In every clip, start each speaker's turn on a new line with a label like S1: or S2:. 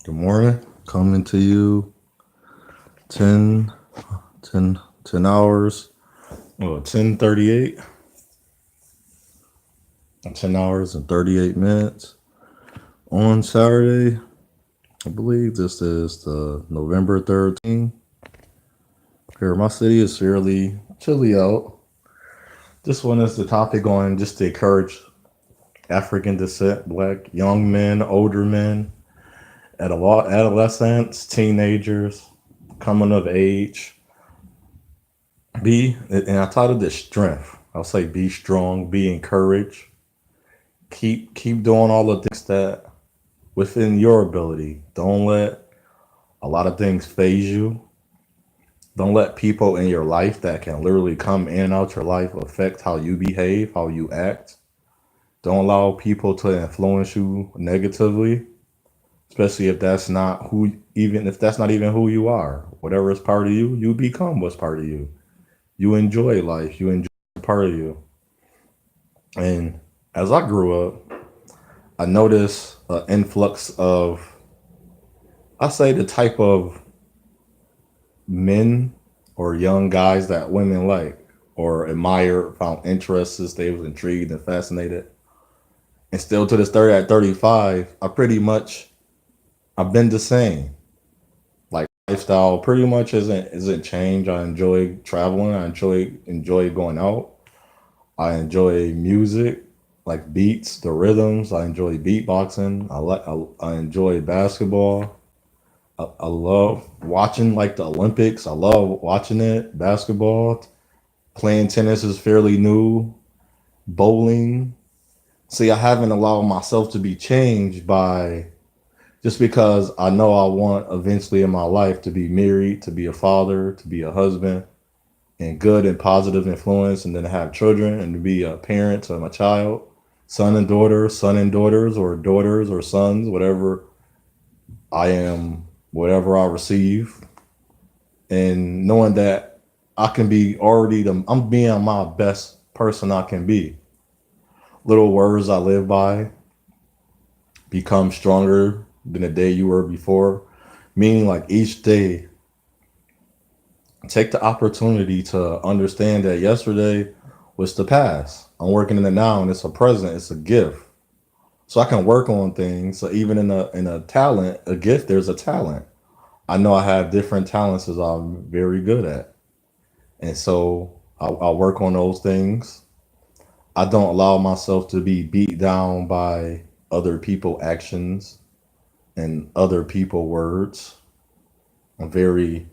S1: Good morning. Coming to you 10, 10 hours, 10:38, 10 hours and 38 minutes on Saturday. I believe this is the November 13th. Here, my city is fairly chilly out. This one is the topic on just to encourage African descent, black, young men, older men, adolescents, teenagers, coming of age. And I titled this strength. I'll say be strong, be encouraged, keep doing all the things that within your ability. Don't let a lot of things phase you. Don't let people in your life that can literally come in and out your life affect how you behave, how you act. Don't allow people to influence you negatively, especially if that's not who, even if that's not even who you are. Whatever is part of you, you become what's part of you. You enjoy life. You enjoy part of you. And as I grew up, I noticed an influx of, I say, the type of men or young guys that women like or admired, found interests, they was intrigued and fascinated. And still to this 30 at 35, I've been the same. Like lifestyle pretty much isn't changed. I enjoy traveling. I enjoy going out. I enjoy music, like beats, the rhythms. I enjoy beatboxing. I enjoy basketball. I love watching like the Olympics. I love watching it. Basketball. Playing tennis is fairly new. Bowling. See, I haven't allowed myself to be changed by just because I know I want eventually in my life to be married, to be a father, to be a husband, and good and positive influence, and then have children and to be a parent to my child, son and daughters, or daughters or sons, whatever I am, whatever I receive, and knowing that I can be I'm being my best person I can be. Little words I live by: become stronger than the day you were before. Meaning, like each day, take the opportunity to understand that yesterday was the past. I'm working in the now, and it's a present. It's a gift, so I can work on things. So even in a talent, a gift, there's a talent. I know I have different talents as I'm very good at, and so I'll work on those things. I don't allow myself to be beat down by other people' actions and other people' words. I'm very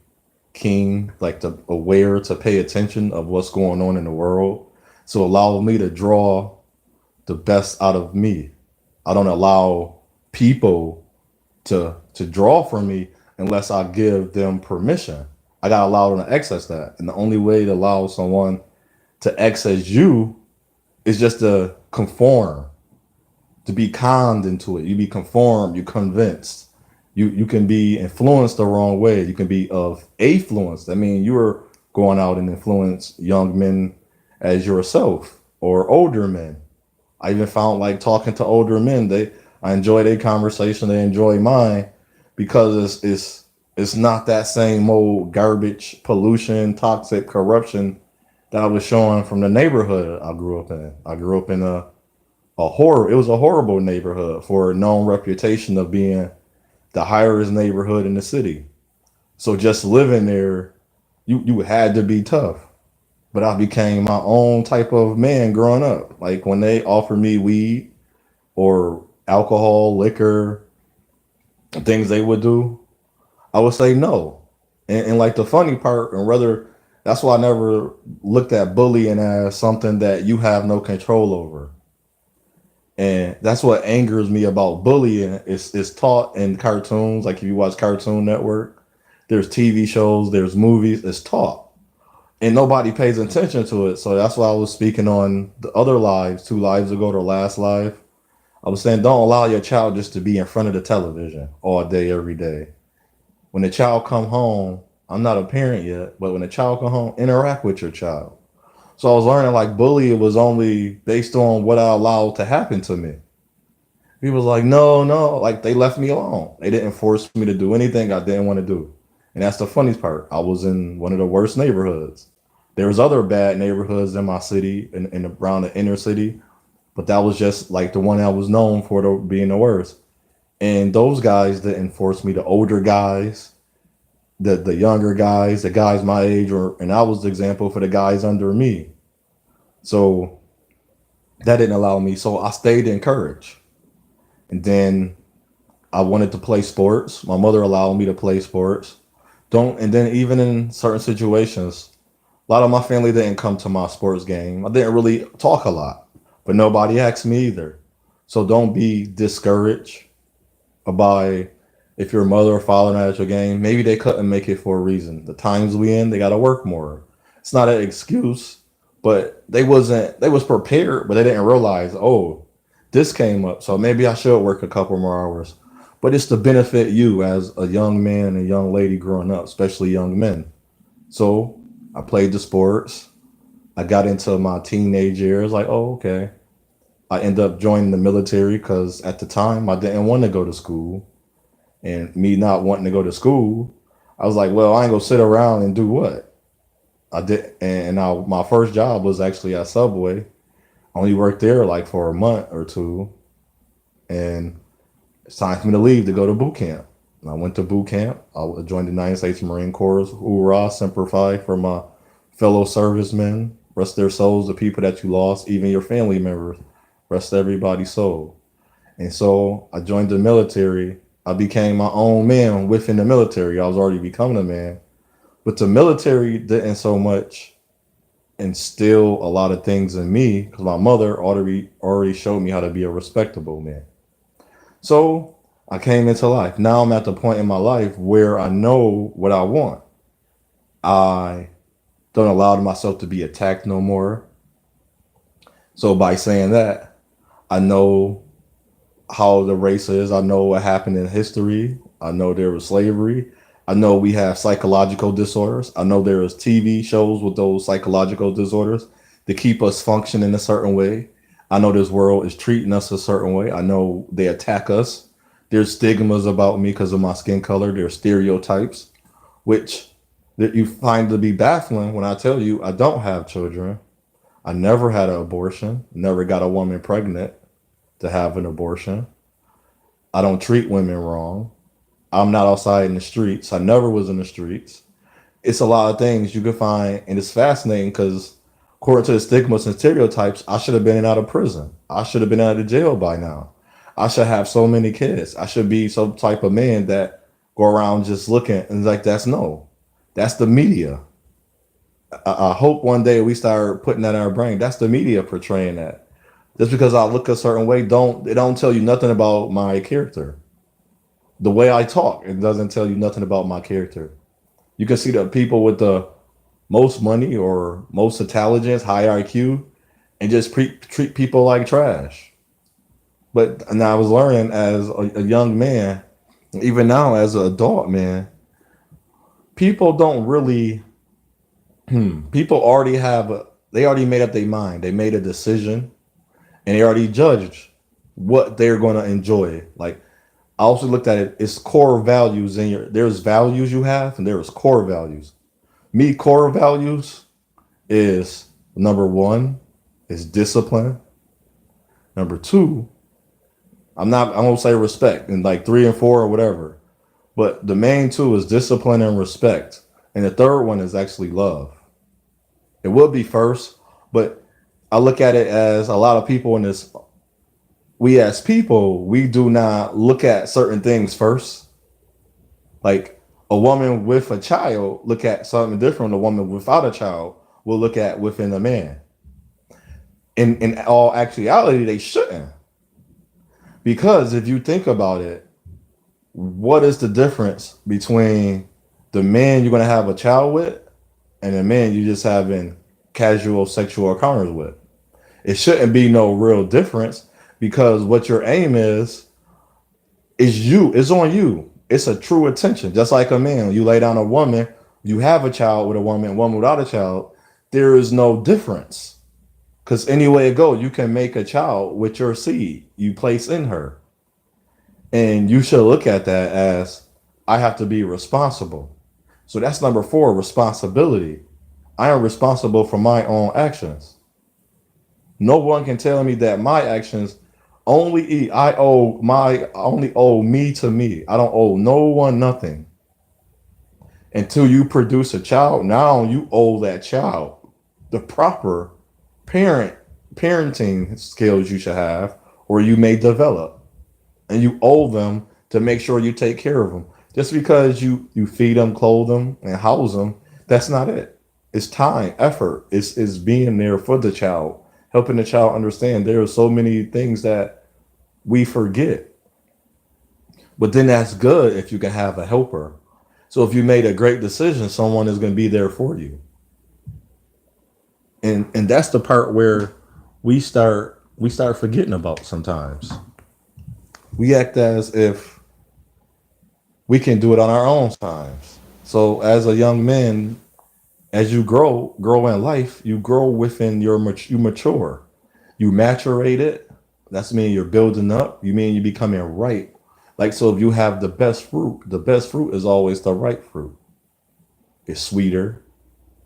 S1: keen, like to aware to pay attention of what's going on in the world. So allow me to draw the best out of me. I don't allow people to draw from me unless I give them permission. I gotta allow them to access that. And the only way to allow someone to access you is just to conform, to be conned into it. You be conformed, you convinced. You can be influenced the wrong way. You can be of affluence. I mean, you were going out and influence young men as yourself or older men. I even found like talking to older men. I enjoy their conversation. They enjoy mine because it's not that same old garbage, pollution, toxic corruption that I was showing from the neighborhood I grew up in. I grew up in it was a horrible neighborhood for a known reputation of being the highest neighborhood in the city. So just living there, you had to be tough. But I became my own type of man growing up. Like when they offered me weed or alcohol, liquor, things they would do, I would say no. And like the funny part, and rather, that's why I never looked at bullying as something that you have no control over. And that's what angers me about bullying. It's taught in cartoons. Like if you watch Cartoon Network, there's TV shows, there's movies. It's taught, and nobody pays attention to it. So that's why I was speaking on the other lives, 2 lives ago, the last live. I was saying, don't allow your child just to be in front of the television all day, every day. When the child come home, I'm not a parent yet, but when the child come home, interact with your child. So I was learning like bullying was only based on what I allowed to happen to me. He was like, no, no, like they left me alone. They didn't force me to do anything I didn't want to do. And that's the funniest part. I was in one of the worst neighborhoods. There was other bad neighborhoods in my city and around the inner city, but that was just like the one I was known for being the worst. And those guys didn't force me. The older guys, the younger guys, the guys my age, and I was the example for the guys under me. So that didn't allow me. So I stayed encouraged. And then I wanted to play sports. My mother allowed me to play sports. Don't and then even in certain situations, a lot of my family didn't come to my sports game. I didn't really talk a lot, but nobody asked me either. So don't be discouraged by if your mother or father not at your game. Maybe they couldn't make it for a reason. The times we in, they got to work more. It's not an excuse, but they was prepared, but they didn't realize, oh, this came up, so maybe I should work a couple more hours. But it's to benefit you as a young man and young lady growing up, especially young men. So I played the sports. I got into my teenage years, like, oh, okay. I ended up joining the military because at the time I didn't want to go to school. And me not wanting to go to school, I was like, well, I ain't gonna sit around and do what? I did, and now my first job was actually at Subway. I only worked there like for a month or two, and it's time for me to leave to go to boot camp. And I went to boot camp. I joined the United States Marine Corps. Hoorah, Semper Fi for my fellow servicemen. Rest their souls, the people that you lost, even your family members. Rest everybody's soul. And so I joined the military. I became my own man within the military. I was already becoming a man. But the military didn't so much instill a lot of things in me because my mother already showed me how to be a respectable man. So I came into life. Now I'm at the point in my life where I know what I want. I don't allow myself to be attacked no more. So by saying that, I know how the race is. I know what happened in history. I know there was slavery. I know we have psychological disorders. I know there is TV shows with those psychological disorders to keep us functioning a certain way. I know this world is treating us a certain way. I know they attack us. There's stigmas about me because of my skin color. There's stereotypes, which that you find to be baffling when I tell you I don't have children. I never had an abortion. Never got a woman pregnant to have an abortion. I don't treat women wrong. I'm not outside in the streets. I never was in the streets. It's a lot of things you can find, and it's fascinating because according to the stigmas and stereotypes, I should have been out of prison. I should have been out of jail by now. I should have so many kids. I should be some type of man that go around just looking and like that's no. That's the media. I hope one day we start putting that in our brain. That's the media portraying that. Just because I look a certain way, it don't tell you nothing about my character. The way I talk, it doesn't tell you nothing about my character. You can see the people with the most money or most intelligence, high IQ, and just treat people like trash. But and I was learning as a young man, even now as an adult man, people don't really. People already they already made up their mind. They made a decision, and they already judged what they're going to enjoy. Like I also looked at it. It's core values in there's values you have, and there's core values. Me, core values is number one is discipline. Number two, I'm gonna say respect, and like three and four or whatever. But the main two is discipline and respect. And the third one is actually love. It would be first, but I look at it as a lot of people in this, we as people, we do not look at certain things first. Like a woman with a child look at something different than a woman without a child will look at within a man. In all actuality, they shouldn't. Because if you think about it, what is the difference between the man you're going to have a child with and the man you just having casual sexual encounters with? It shouldn't be no real difference because what your aim is you. It's on you. It's a true attention. Just like a man, you lay down a woman, you have a child with a woman without a child, there is no difference. Because any way it goes, you can make a child with your seed you place in her. And you should look at that as I have to be responsible. So that's number 4, responsibility. I am responsible for my own actions. No one can tell me that my actions only eat. I only owe me to me. I don't owe no one nothing. Until you produce a child, now you owe that child the proper parent parenting skills you should have or you may develop. And you owe them to make sure you take care of them. Just because you feed them, clothe them, and house them, that's not it. It's time, effort. It's being there for the child, helping the child understand there are so many things that we forget. But then that's good if you can have a helper. So if you made a great decision, someone is going to be there for you. And that's the part where we start forgetting about sometimes. We act as if we can do it on our own times. So as a young man, as you grow in life, you grow within you mature. You maturate it. That's mean you're building up. You mean you're becoming right. Like so if you have the best fruit is always the right fruit. It's sweeter,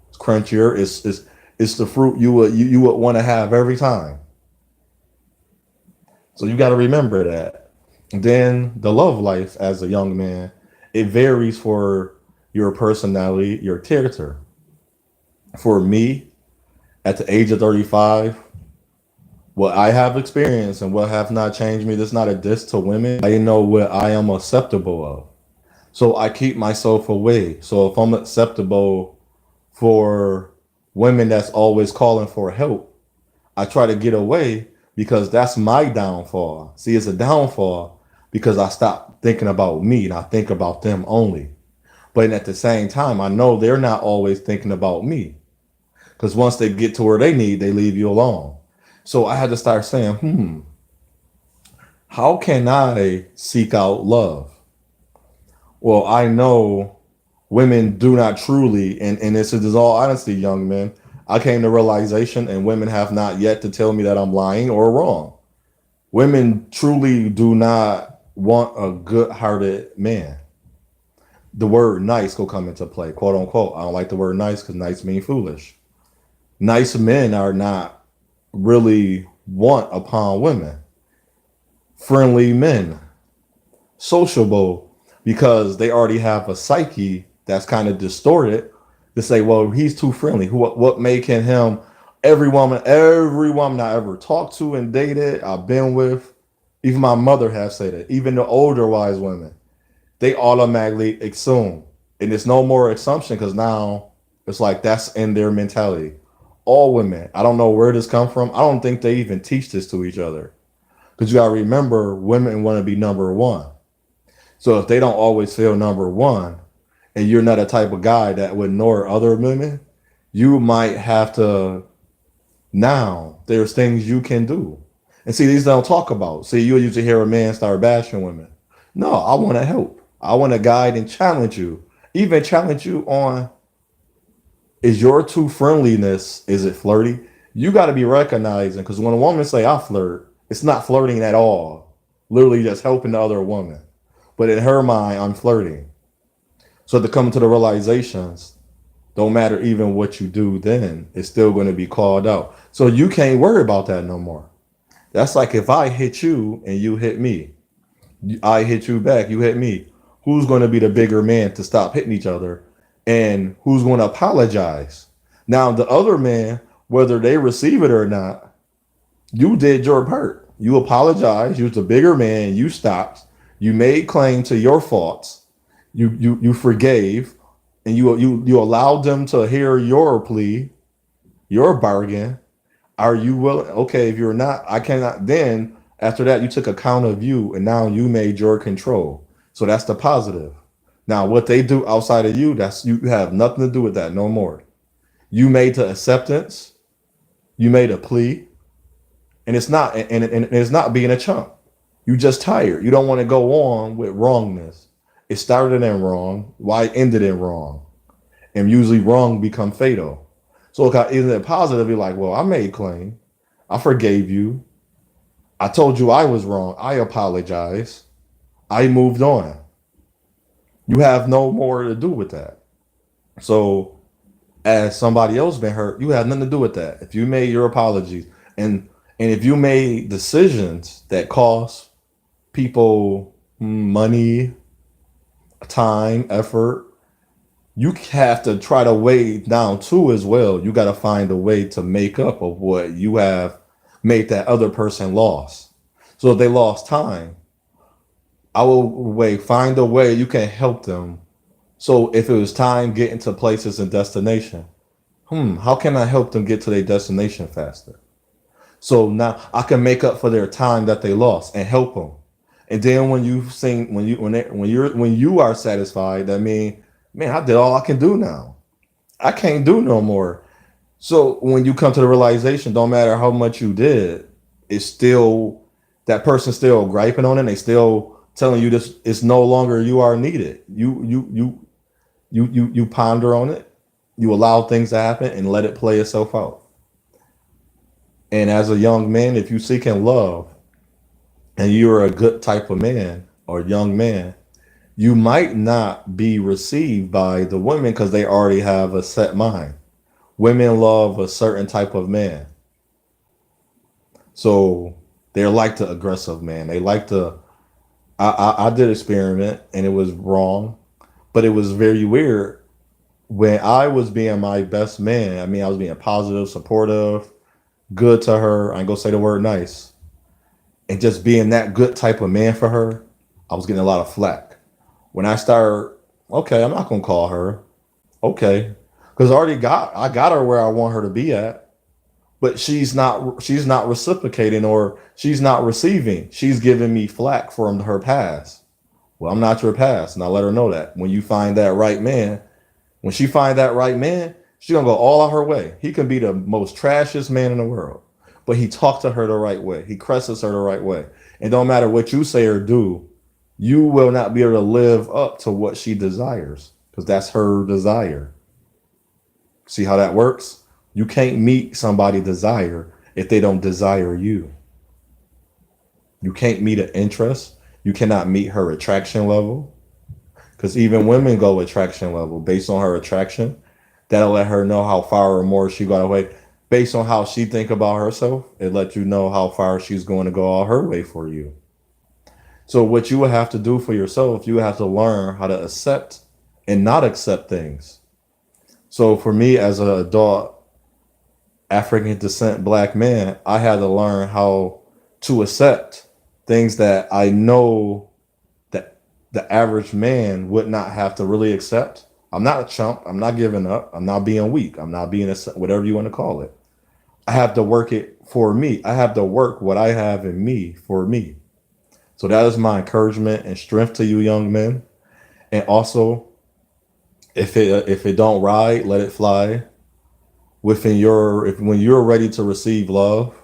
S1: it's crunchier, it's the fruit you would want to have every time. So you got to remember that. Then the love life as a young man, it varies for your personality, your character. For me, at the age of 35, what I have experienced and what have not changed me, this is not a diss to women. I know what I am acceptable of. So I keep myself away. So if I'm acceptable for women that's always calling for help, I try to get away because that's my downfall. See, it's a downfall because I stop thinking about me and I think about them only. But at the same time, I know they're not always thinking about me because once they get to where they need, they leave you alone. So I had to start saying, how can I seek out love? Well, I know women do not truly, and this is all honesty, young men. I came to realization, and women have not yet to tell me that I'm lying or wrong. Women truly do not want a good-hearted man. The word nice will come into play, quote unquote. I don't like the word nice because nice means foolish. Nice men are not really want upon women. Friendly men, sociable, because they already have a psyche that's kind of distorted to say, well, he's too friendly. What making him every woman I ever talked to and dated, I've been with, even my mother has said it, even the older wise women, they automatically assume. And it's no more assumption because now it's like that's in their mentality. All women, I don't know where this come from. I don't think they even teach this to each other. Because you gotta remember, women want to be number one. So if they don't always feel number one, and you're not a type of guy that would ignore other women, you might have to now. There's things you can do. And see, these don't talk about. See, you usually hear a man start bashing women. No, I want to help. I want to guide and challenge you. Even challenge you on is your true friendliness, is it flirty? You got to be recognizing because when a woman say I flirt, it's not flirting at all. Literally just helping the other woman. But in her mind, I'm flirting. So to come to the realizations, don't matter even what you do then, it's still going to be called out. So you can't worry about that no more. That's like if I hit you and you hit me. I hit you back, you hit me. Who's going to be the bigger man to stop hitting each other? And who's going to apologize? Now, the other man, whether they receive it or not, you did your part. You apologized. You was the bigger man. You stopped. You made claim to your faults. You forgave, and you allowed them to hear your plea, your bargain. Are you willing? Okay, if you're not, I cannot. Then after that, you took account of you, and now you made your control. So that's the positive. Now, what they do outside of you, that's you have nothing to do with that no more. You made the acceptance. You made a plea, and and it's not being a chump. You just tired. You don't want to go on with wrongness. It started in wrong. Why it ended in wrong? And usually wrong become fatal. So isn't it positive? You're like, well, I made claim. I forgave you. I told you I was wrong. I apologize. I moved on. You have no more to do with that. So as somebody else been hurt, you have nothing to do with that. If you made your apologies and if you made decisions that cost people money, time, effort, you have to try to weigh down too as well. You got to find a way to make up of what you have made that other person lost. So if they lost time, I will find a way you can help them. So if it was time getting to places and destination, how can I help them get to their destination faster? So now I can make up for their time that they lost and help them. And then when you sing, when you are satisfied, that means, man, I did all I can do now. I can't do no more. So when you come to the realization, don't matter how much you did, it's still that person still griping on it. They still telling you this. It's no longer you are needed. You ponder on it. You allow things to happen and let it play itself out. And as a young man, if you seeking love and you're a good type of man or young man, you might not be received by the women because they already have a set mind. Women love a certain type of man. So they're like the aggressive man. They like the I did experiment and it was wrong, but it was very weird when I was being my best man. I mean, I was being positive, supportive, good to her. I ain't gonna say the word nice. And just being that good type of man for her, I was getting a lot of flack. When I started, okay, I'm not gonna call her, okay, because I got her where I want her to be at, but she's not reciprocating or she's not receiving. She's giving me flack from her past. Well, I'm not your past, and I let her know that when you find that right man, when she find that right man, she's gonna go all out her way. He can be the most trashiest man in the world, but he talked to her the right way. He caresses her the right way. And don't matter what you say or do, you will not be able to live up to what she desires because that's her desire. See how that works? You can't meet somebody's desire if they don't desire you. You can't meet an interest. You cannot meet her attraction level because even women go attraction level based on her attraction. That'll let her know how far or more she got away. Based on how she think about herself, it lets you know how far she's going to go all her way for you. So what you will have to do for yourself, you have to learn how to accept and not accept things. So for me as an adult African descent black man, I had to learn how to accept things that I know that the average man would not have to really accept. I'm not a chump. I'm not giving up. I'm not being weak. I'm not being whatever you want to call it. I have to work it for me. I have to work what I have in me for me. So that is my encouragement and strength to you young men. And also, if it don't ride, let it fly. When you're ready to receive love,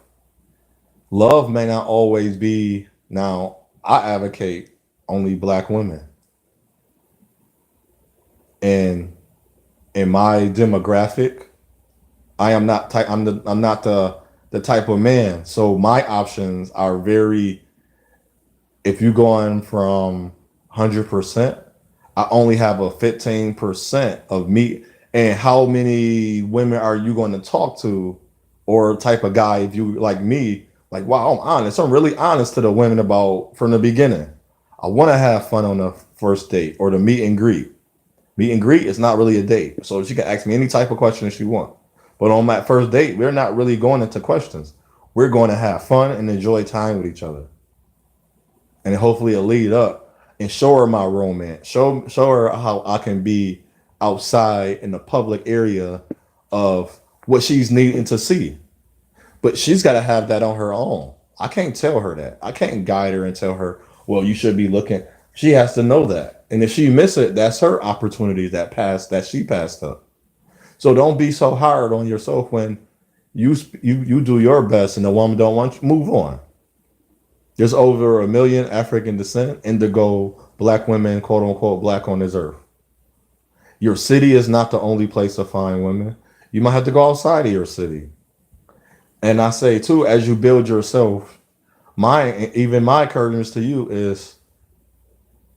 S1: love may not always be. Now I advocate only black women, and in my demographic, I'm not the type of man. So my options are very. If you're going from 100%, I only have a 15% of me. And how many women are you going to talk to, or type of guy? If you like me, like wow, I'm honest. I'm really honest to the women about from the beginning. I want to have fun on the first date or the meet and greet. Meet and greet is not really a date, so she can ask me any type of question she want. But on that first date, we're not really going into questions. We're going to have fun and enjoy time with each other, and hopefully it'll lead up and show her my romance. Show her how I can be outside in the public area of what she's needing to see. But she's got to have that on her own. I can't tell her that. I can't guide her and tell her, well, you should be looking. She has to know that. And if she miss it, that's her opportunity that she passed up. So don't be so hard on yourself when you do your best and the woman don't want you. Move on. There's over 1 million African descent, indigo, black women, quote unquote, black on this earth. Your city is not the only place to find women. You might have to go outside of your city. And I say too, as you build yourself, my encouragement to you is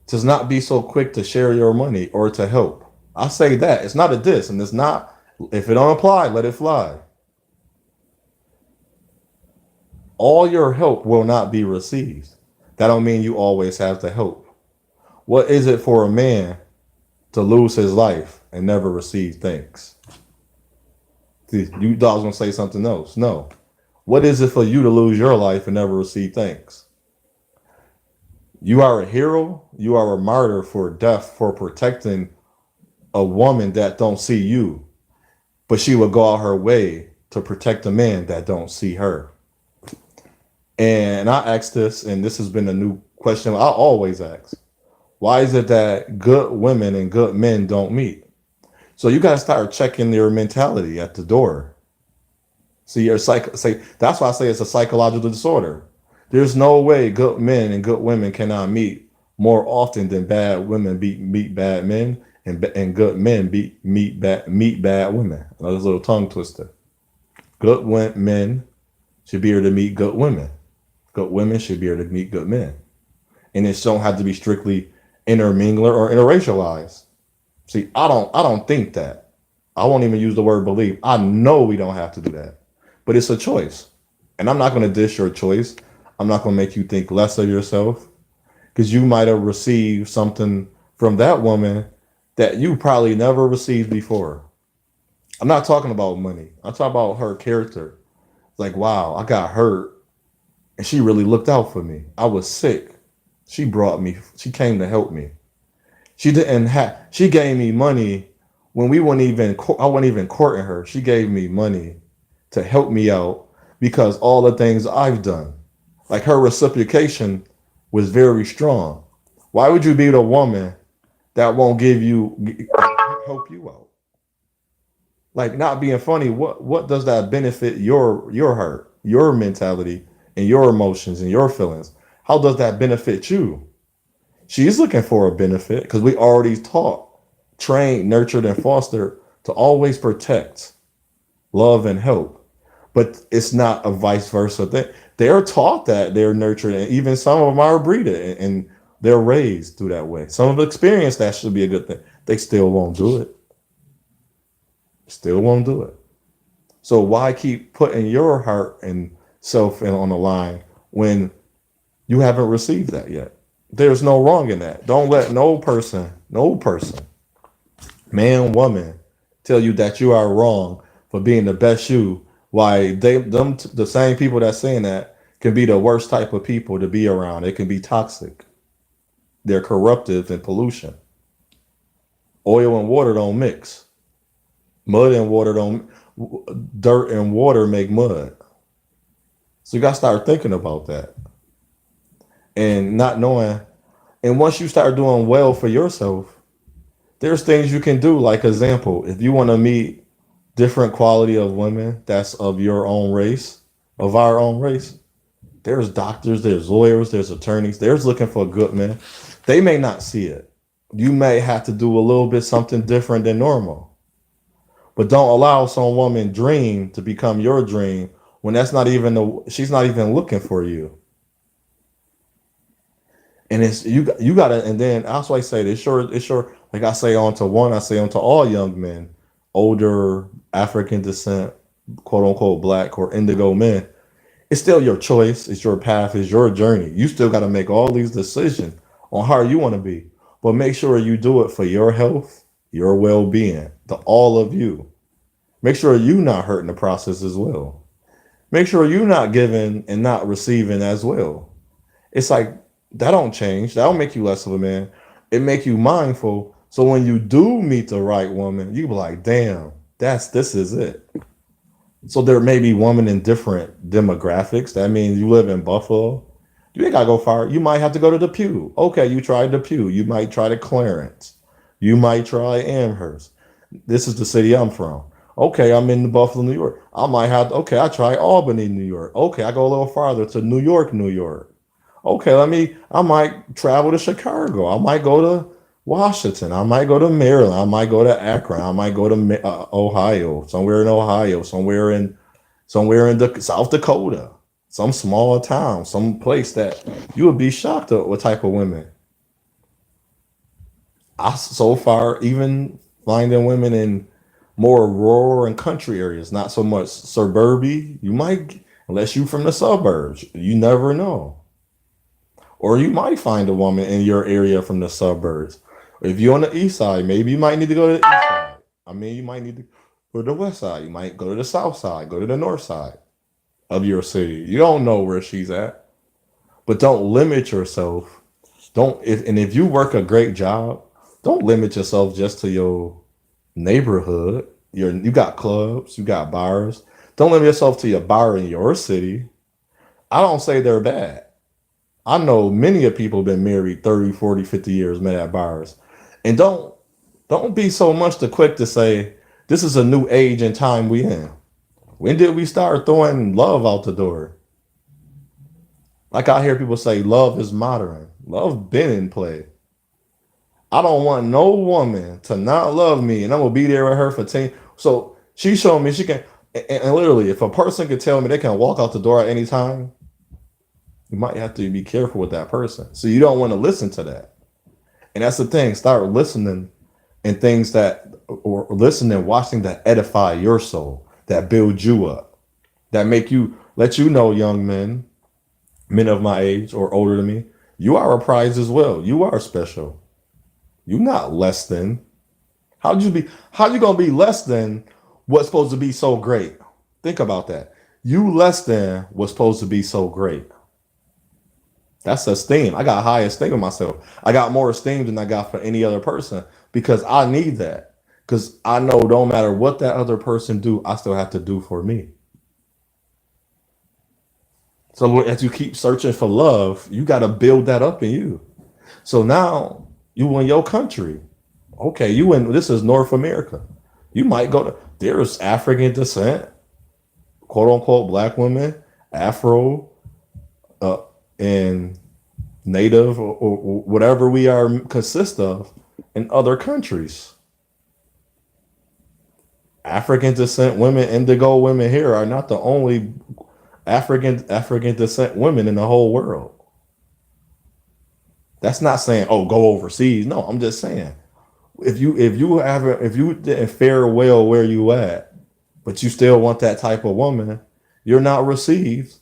S1: to not be so quick to share your money or to help. I say that. It's not a diss, and it's not, if it don't apply, let it fly. All your help will not be received. That don't mean you always have to help. What is it for a man to lose his life and never receive thanks? See, you thought I was gonna say something else. No. What is it for you to lose your life and never receive thanks? You are a hero. You are a martyr for death, for protecting a woman that don't see you, but she would go out her way to protect a man that don't see her. And I asked this, and this has been a new question I always ask. Why is it that good women and good men don't meet? So you got to start checking your mentality at the door. See, that's why I say it's a psychological disorder. There's no way good men and good women cannot meet more often than bad women meet bad men, and good men meet bad women. Another little tongue twister. Good men should be able to meet good women. Good women should be able to meet good men, and it don't have to be strictly intermingler or interracialized. See, I don't think that. I won't even use the word believe. I know we don't have to do that, but it's a choice, and I'm not going to dish your choice. I'm not going to make you think less of yourself, because you might have received something from that woman that you probably never received before. I'm not talking about money. I'm talking about her character. Like, wow, I got hurt and she really looked out for me. I was sick. She came to help me. She gave me money when I wasn't even courting her. She gave me money to help me out because all the things I've done. Like, her reciprocation was very strong. Why would you be the woman that won't help you out? Like, not being funny, what does that benefit your heart, your mentality, and your emotions and your feelings? How does that benefit you? She's looking for a benefit because we already taught, trained, nurtured, and fostered to always protect, love, and help. But it's not a vice versa thing. They're taught that, they're nurtured, and even some of them are breeded and they're raised through that way. Some have experienced that should be a good thing. They still won't do it. Still won't do it. So why keep putting your heart and self on the line when you haven't received that yet? There's no wrong in that. Don't let no person, man, woman, tell you that you are wrong for being the best you. Why the same people that saying that can be the worst type of people to be around. It can be toxic. They're corruptive and pollution. Oil and water don't mix. Mud and water don't. Dirt and water make mud. So you got to start thinking about that and not knowing. And once you start doing well for yourself, there's things you can do. Like, example, if you want to meet different quality of women that's of your own race, of our own race, there's doctors, there's lawyers, there's attorneys, there's looking for good men. They may not see it. You may have to do a little bit something different than normal. But don't allow some woman dream to become your dream when she's not even looking for you. And it's you gotta, and then that's why I say this. It's sure. Like I say I say on to all young men, older, African descent, quote unquote black or indigo men. It's still your choice. It's your path. It's your journey. You still got to make all these decisions on how you want to be, but make sure you do it for your health, your well-being, to all of you. Make sure you not hurting the process as well. Make sure you not giving and not receiving as well. It's like, that don't change. That don't make you less of a man. It make you mindful. So when you do meet the right woman, you be like, damn, this is it. So there may be women in different demographics. That means you live in Buffalo. You ain't gotta go far. You might have to go to Depew. Okay, you tried Depew. You might try to Clarence. You might try Amherst. This is the city I'm from. Okay, I'm in Buffalo, New York. I try Albany, New York. Okay, I go a little farther to New York, New York. Okay, I might travel to Chicago. I might go to Washington. I might go to Maryland. I might go to Akron. I might go to Ohio, somewhere in Ohio, somewhere in the South Dakota, some small town, some place that you would be shocked at what type of women. So far, even finding women in more rural and country areas, not so much suburby. You might, unless you from the suburbs, you never know. Or you might find a woman in your area from the suburbs. If you're on the east side, maybe you might need to go to the east side. I mean, you might need to go to the west side. You might go to the south side, go to the north side of your city. You don't know where she's at, but don't limit yourself. Don't if you work a great job, don't limit yourself just to your neighborhood. You got clubs, you got bars. Don't limit yourself to your bar in your city. I don't say they're bad. I know many of people been married 30, 40, 50 years, met at bars. And don't be so much the quick to say this is a new age and time we in. When did we start throwing love out the door? Like I hear people say love is modern. Love been in play. I don't want no woman to not love me and I'm gonna be there with her for 10. So she showed me she can and literally if a person could tell me they can walk out the door at any time, you might have to be careful with that person. So you don't want to listen to that. And that's the thing. Start listening and things that or listening, watching that edify your soul, that build you up, that make you let you know, young men, men of my age or older than me, you are a prize as well. You are special. You're not less than. How you gonna be less than what's supposed to be so great? Think about that. You less than what's supposed to be so great. That's esteem. I got high esteem of myself. I got more esteem than I got for any other person because I need that. Because I know no matter what that other person do, I still have to do for me. So as you keep searching for love, you got to build that up in you. So now you in your country. Okay, you in this is North America. You might go to there's African descent, quote unquote black women, Afro, uh, and native or whatever we are consist of in other countries. African descent women, indigo women here are not the only African descent women in the whole world. That's not saying oh go overseas. No, I'm just saying if you didn't fare well where you at, but you still want that type of woman, you're not received.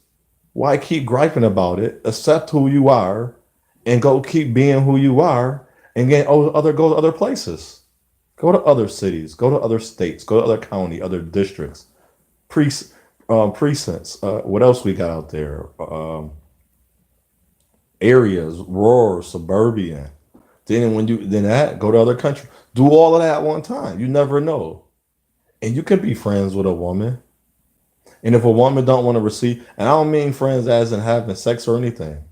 S1: Why keep griping about it? Accept who you are and go keep being who you are and get go to other places. Go to other cities, go to other states, go to other county, other districts, pre, precincts. What else we got out there? Areas, rural, suburban. Then when you then that go to other countries. Do all of that at one time. You never know. And you can be friends with a woman. And if a woman don't want to receive, and I don't mean friends as in having sex or anything.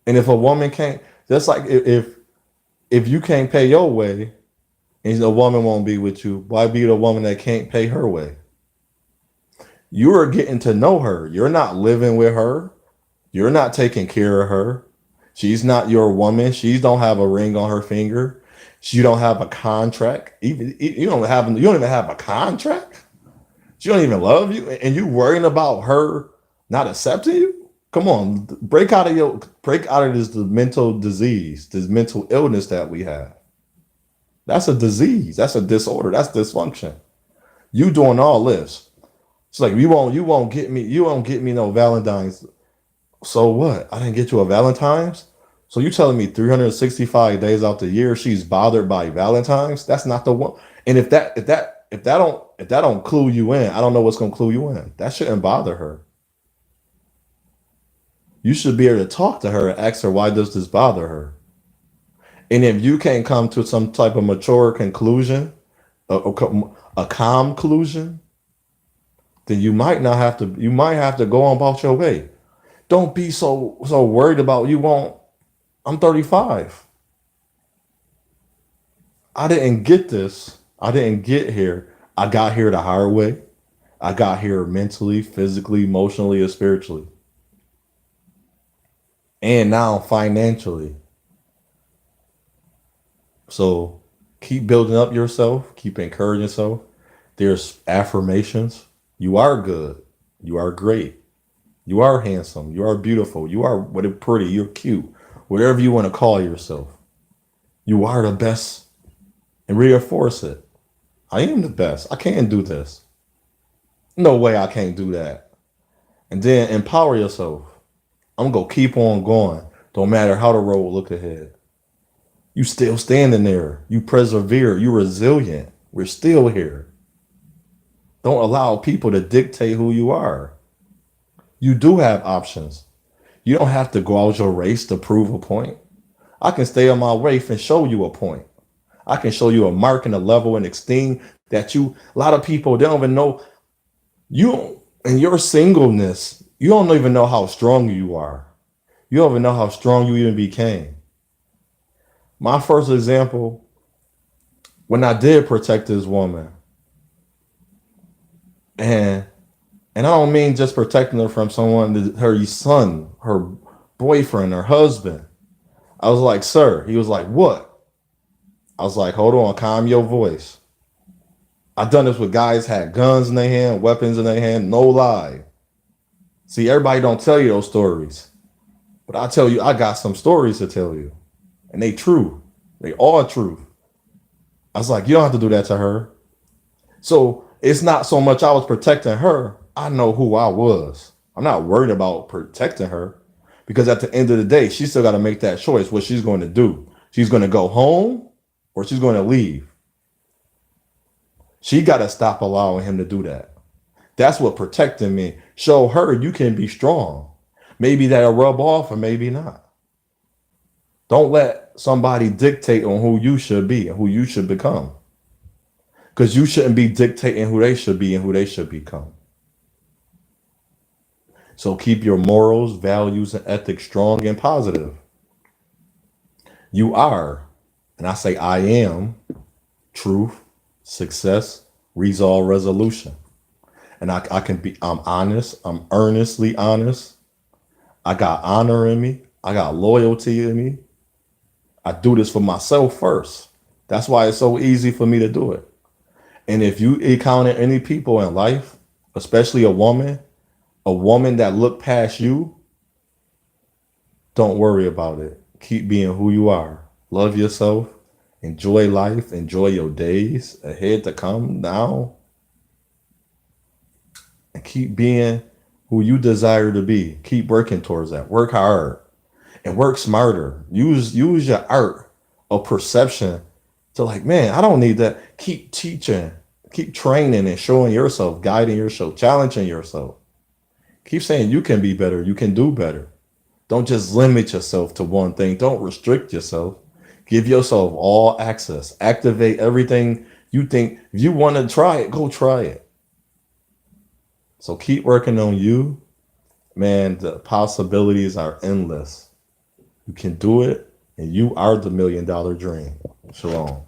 S1: And if a woman can't, just like if you can't pay your way, and a woman won't be with you, why be the woman that can't pay her way? You are getting to know her. You're not living with her. You're not taking care of her. She's not your woman. She don't have a ring on her finger. She don't have a contract. Even you don't even have a contract. She don't even love you, and you worrying about her not accepting you. Come on, break out of this mental disease, this mental illness that we have. That's a disease. That's a disorder. That's dysfunction. You doing all this. It's like you won't get me no Valentine's. So what? I didn't get you a Valentine's? So you telling me 365 days out the year she's bothered by Valentine's? That's not the one. And if that don't clue you in, I don't know what's gonna clue you in. That shouldn't bother her. You should be able to talk to her and ask her why does this bother her? And if you can't come to some type of mature conclusion, a calm conclusion, then you might not have to. You might have to go on about your way. Don't be so worried about you won't. I'm 35. I didn't get this. I didn't get here. I got here the hard way. I got here mentally, physically, emotionally, and spiritually, and now financially. So keep building up yourself. Keep encouraging yourself. There's affirmations. You are good. You are great. You are handsome. You are beautiful. You are pretty. You're cute. Whatever you want to call yourself. You are the best, and reinforce it. I am the best. I can do this. No way I can't do that. And then empower yourself. I'm going to keep on going. Don't matter how the road look ahead. You still standing there. You persevere. You resilient. We're still here. Don't allow people to dictate who you are. You do have options. You don't have to go out your race to prove a point. I can stay on my race and show you a point. I can show you a mark and a level and esteem that a lot of people, they don't even know you in your singleness. You don't even know how strong you are. You don't even know how strong you even became. My first example, when I did protect this woman, and I don't mean just protecting her from someone, her son, her boyfriend, her husband. I was like, sir. He was like, what? I was like, hold on, calm your voice. I've done this with guys had guns in their hand, weapons in their hand, no lie. See, everybody don't tell you those stories. But I tell you, I got some stories to tell you. And they true. They all true. I was like, you don't have to do that to her. So it's not so much I was protecting her. I know who I was. I'm not worried about protecting her because at the end of the day, she still got to make that choice what she's going to do. She's going to go home or she's going to leave. She got to stop allowing him to do that. That's what protecting me. Show her you can be strong. Maybe that'll rub off or maybe not. Don't let somebody dictate on who you should be and who you should become. Because you shouldn't be dictating who they should be and who they should become. So keep your morals, values, and ethics strong and positive. You are, and I say I am, truth, success, resolve, resolution. And I'm honest. I'm earnestly honest. I got honor in me. I got loyalty in me. I do this for myself first. That's why it's so easy for me to do it. And if you encounter any people in life, especially a woman that look past you, don't worry about it. Keep being who you are. Love yourself. Enjoy life. Enjoy your days ahead to come now. And keep being who you desire to be. Keep working towards that. Work hard and work smarter. Use your art of perception to like, man, I don't need that. Keep teaching, keep training and showing yourself, guiding yourself, challenging yourself. Keep saying you can be better. You can do better. Don't just limit yourself to one thing. Don't restrict yourself. Give yourself all access. Activate everything you think. If you want to try it, go try it. So keep working on you. Man, the possibilities are endless. You can do it, and you are the $1 million dream. Shalom.